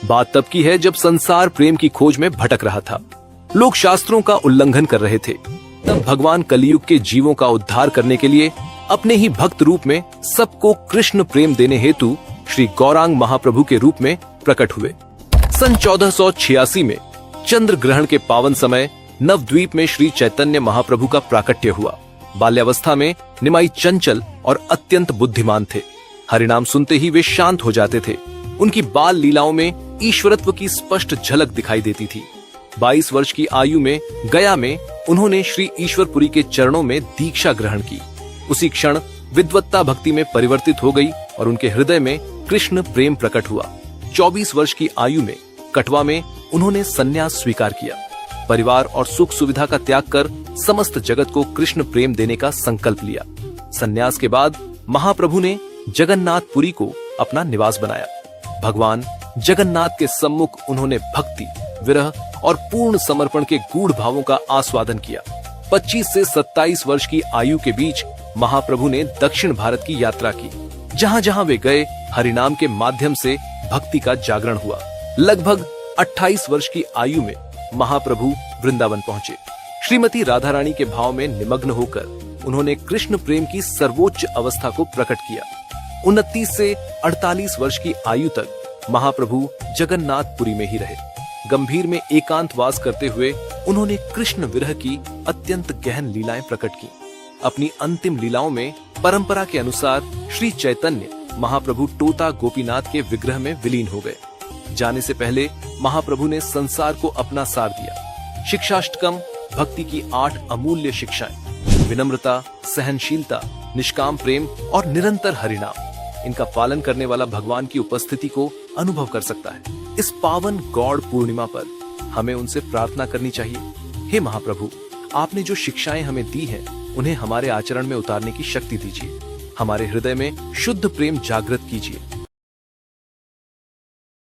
बात तब की है जब संसार प्रेम की खोज में भटक रहा था। लोग शास्त्रों का उल्लंघन कर रहे थे। तब भगवान कलयुग के जीवों का उद्धार करने के लिए अपने ही भक्त रूप में सबको कृष्ण प्रेम देने हेतु श्री गौरांग महाप्रभु के रूप में प्रकट हुए। सन 1486 में चंद्र ग्रहण के पावन समय नवद्वीप में श्री चैतन्य महाप्रभु का प्राकट्य हुआ। बाल्यावस्था में निमाई चंचल और अत्यंत बुद्धिमान थे। हरिनाम सुनते ही वे शांत हो जाते थे। उनकी बाल लीलाओं में ईश्वरत्व की स्पष्ट झलक दिखाई देती थी। 22 वर्ष की आयु में गया में उन्होंने श्री ईश्वरपुरी के चरणों में दीक्षा ग्रहण की। उसी क्षण विद्वत्ता भक्ति में परिवर्तित हो गई और उनके हृदय में कृष्ण प्रेम प्रकट हुआ। 24 वर्ष की आयु में कटवा में उन्होंने संन्यास स्वीकार किया। परिवार और सुख सुविधा का त्याग कर समस्त जगत को कृष्ण प्रेम देने का संकल्प लिया। संन्यास के बाद महाप्रभु ने जगन्नाथपुरी को अपना निवास बनाया। भगवान जगन्नाथ के सम्मुख उन्होंने भक्ति, विरह और पूर्ण समर्पण के गूढ़ भावों का आस्वादन किया। 25 से 27 वर्ष की आयु के बीच महाप्रभु ने दक्षिण भारत की यात्रा की। जहां जहां वे गए, हरिनाम के माध्यम से भक्ति का जागरण हुआ। लगभग 28 वर्ष की आयु में महाप्रभु वृंदावन पहुंचे। श्रीमती राधा रानी के भाव में निमग्न होकर उन्होंने कृष्ण प्रेम की सर्वोच्च अवस्था को प्रकट किया। 29 से 48 वर्ष की आयु तक महाप्रभु जगन्नाथपुरी में ही रहे। गंभीर में एकांतवास करते हुए उन्होंने कृष्ण विरह की अत्यंत गहन लीलाएं प्रकट की। अपनी अंतिम लीलाओं में परंपरा के अनुसार श्री चैतन्य महाप्रभु टोता गोपीनाथ के विग्रह में विलीन हो गए। जाने से पहले महाप्रभु ने संसार को अपना सार दिया। शिक्षाष्टकम भक्ति की 8 अमूल्य शिक्षाएं, विनम्रता, सहनशीलता, निष्काम प्रेम और निरंतर हरिनाम, इनका पालन करने वाला भगवान की उपस्थिति को अनुभव कर सकता है। इस पावन गौड़ पूर्णिमा पर हमें उनसे प्रार्थना करनी चाहिए। हे महाप्रभु, आपने जो शिक्षाएं हमें दी हैं, उन्हें हमारे आचरण में उतारने की शक्ति दीजिए। हमारे हृदय में शुद्ध प्रेम जागृत कीजिए।